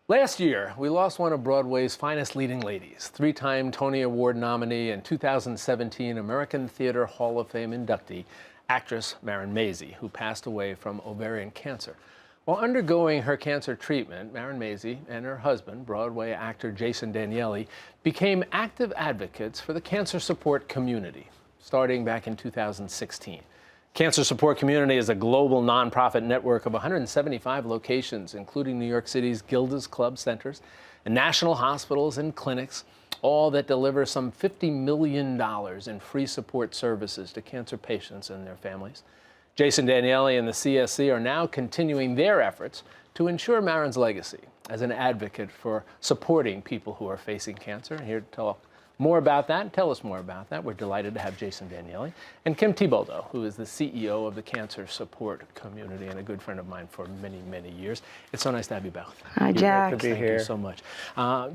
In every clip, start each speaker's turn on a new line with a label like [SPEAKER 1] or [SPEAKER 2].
[SPEAKER 1] Last year, we lost one of Broadway's finest leading ladies, three-time Tony Award nominee and 2017 American Theater Hall of Fame inductee, actress Marin Mazzie, who passed away from ovarian cancer. While undergoing her cancer treatment, Marin Mazzie and her husband, Broadway actor Jason Danielli, became active advocates for the cancer support community, starting back in 2016. Cancer Support Community is a global nonprofit network of 175 locations, including New York City's Gilda's Club centers and national hospitals and clinics, all that deliver some $50 million in free support services to cancer patients and their families. Jason Danielli and the CSC are now continuing their efforts to ensure Marin's legacy as an advocate for supporting people who are facing cancer. And here to talk more about that and tell us more about that, we're delighted to have Jason Danielli and Kim Thiboldeaux, who is the CEO of the Cancer Support Community and a good friend of mine for many, many years. It's so nice to have you both.
[SPEAKER 2] Hi, Jack.
[SPEAKER 1] Good to be here. Thank you so much.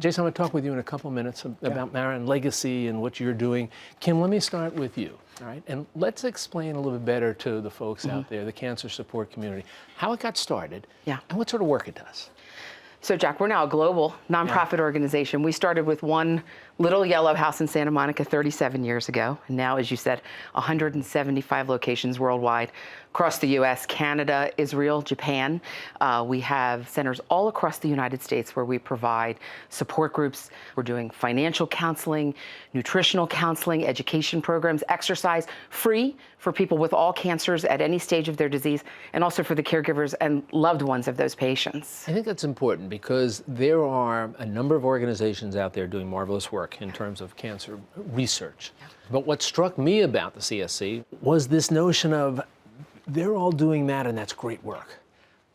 [SPEAKER 1] Jason, I'm going to talk with you in a couple minutes about Marin legacy and what you're doing. Kim, let me start with you. All right, and let's explain a little bit better to the folks out there, the Cancer Support Community, how it got started and what sort of work it does.
[SPEAKER 2] So, Jack, we're now a global nonprofit organization. We started with one little yellow house in Santa Monica 37 years ago. And now, as you said, 175 locations worldwide, across the U.S., Canada, Israel, Japan. We have centers all across the United States where we provide support groups. We're doing financial counseling, nutritional counseling, education programs, exercise, free for people with all cancers at any stage of their disease, and also for the caregivers and loved ones of those patients.
[SPEAKER 1] I think that's important because there are a number of organizations out there doing marvelous work in terms of cancer research. But what struck me about the CSC was this notion of they're all doing that and that's great work.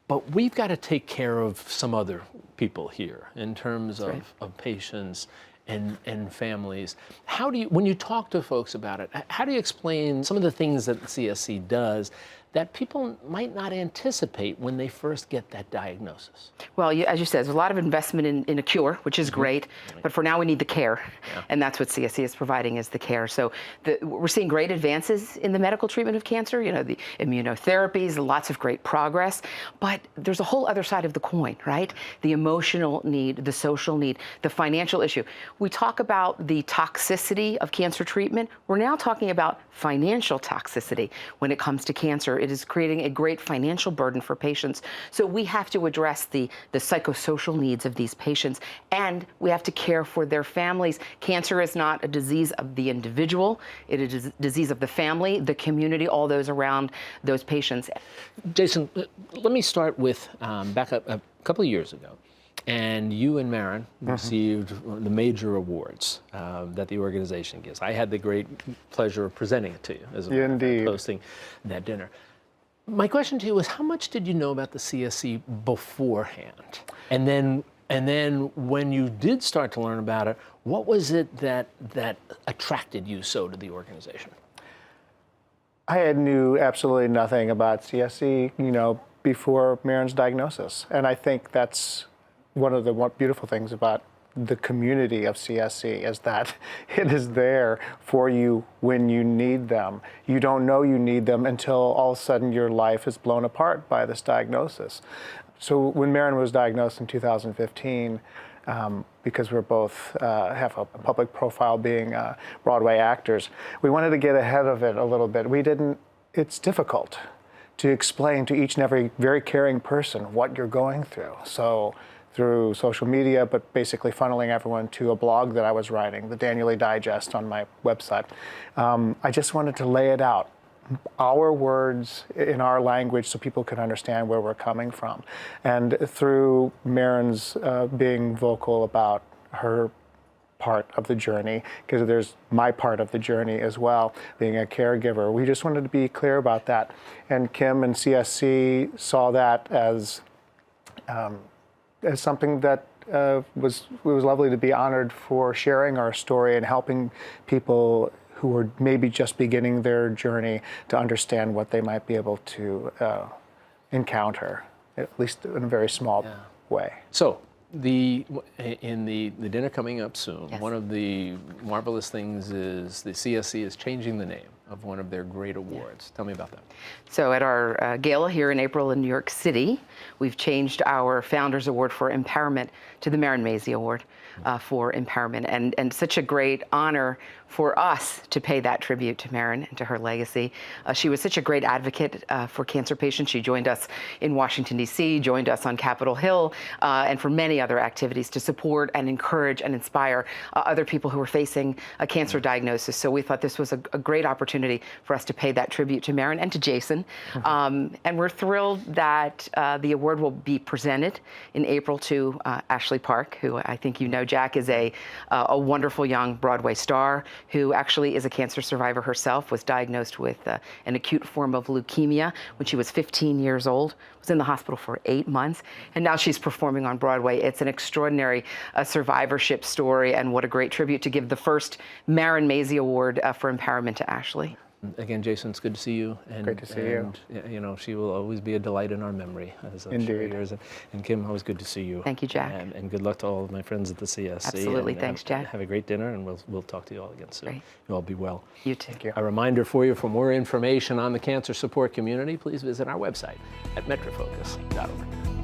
[SPEAKER 1] But we've got to take care of some other people here in terms of patients and families. How do you, when you talk to folks about it, how do you explain some of the things that the CSC does that people might not anticipate when they first get that diagnosis?
[SPEAKER 2] Well, as you said, there's a lot of investment in a cure, which is great, but for now we need the care, and that's what CSC is providing, is the care. So we're seeing great advances in the medical treatment of cancer, you know, the immunotherapies, lots of great progress, but there's a whole other side of the coin, right? The emotional need, the social need, the financial issue. We talk about the toxicity of cancer treatment. We're now talking about financial toxicity when it comes to cancer. It is creating a great financial burden for patients. So we have to address the psychosocial needs of these patients, and we have to care for their families. Cancer is not a disease of the individual. It is a disease of the family, the community, all those around those patients.
[SPEAKER 1] Jason, let me start with back up a couple of years ago. And you and Marin received the major awards that the organization gives. I had the great pleasure of presenting it to you as a hosting that dinner. My question to you is, how much did you know about the CSC beforehand? And then when you did start to learn about it, what was it that attracted you so to the organization?
[SPEAKER 3] I knew absolutely nothing about CSC, you know, before Marin's diagnosis. And I think that's one of the beautiful things about the community of CSC is that it is there for you when you need them. You don't know you need them until all of a sudden your life is blown apart by this diagnosis. So when Marin was diagnosed in 2015, because we're both have a public profile being Broadway actors, we wanted to get ahead of it a little bit. It's difficult to explain to each and every very caring person what you're going through. So through social media, but basically funneling everyone to a blog that I was writing, the Danielli Digest on my website. I just wanted to lay it out, our words in our language, so people could understand where we're coming from. And through Marin's being vocal about her part of the journey, because there's my part of the journey as well, being a caregiver, we just wanted to be clear about that. And Kim and CSC saw that as something that it was lovely to be honored for sharing our story and helping people who are maybe just beginning their journey to understand what they might be able to encounter, at least in a very small way.
[SPEAKER 1] So, in the dinner coming up soon, one of the marvelous things is the CSC is changing the name of one of their great awards. Tell me about that.
[SPEAKER 2] So at our gala here in April in New York City, we've changed our Founders Award for Empowerment to the Marin Mazzie Award for Empowerment. And such a great honor for us to pay that tribute to Marin and to her legacy. She was such a great advocate for cancer patients. She joined us in Washington, D.C., joined us on Capitol Hill, and for many other activities to support and encourage and inspire other people who are facing a cancer diagnosis. So we thought this was a great opportunity for us to pay that tribute to Marin and to Jason. And we're thrilled that the award will be presented in April to Ashley Park, who I think you know, Jack, is a wonderful young Broadway star who actually is a cancer survivor herself, was diagnosed with an acute form of leukemia when she was 15 years old, was in the hospital for 8 months, and now she's performing on Broadway. It's an extraordinary survivorship story, and what a great tribute to give the first Marin Mazzie Award for Empowerment to Ashley.
[SPEAKER 1] Again, Jason, it's good to see you. And,
[SPEAKER 3] Great to see you.
[SPEAKER 1] You know, she will always be a delight in our memory, as I'm sure
[SPEAKER 3] Indeed.
[SPEAKER 1] yours. And Kim, always good to see you.
[SPEAKER 2] Thank you, Jack.
[SPEAKER 1] And good luck to all of my friends at the CSC.
[SPEAKER 2] Absolutely.
[SPEAKER 1] And,
[SPEAKER 2] Thanks, Jack.
[SPEAKER 1] Have a great dinner, and we'll talk to you all again soon.
[SPEAKER 2] Great.
[SPEAKER 1] You all be well.
[SPEAKER 2] You too.
[SPEAKER 3] Thank you.
[SPEAKER 1] A reminder for you, for more information on the cancer support community, please visit our website at metrofocus.org.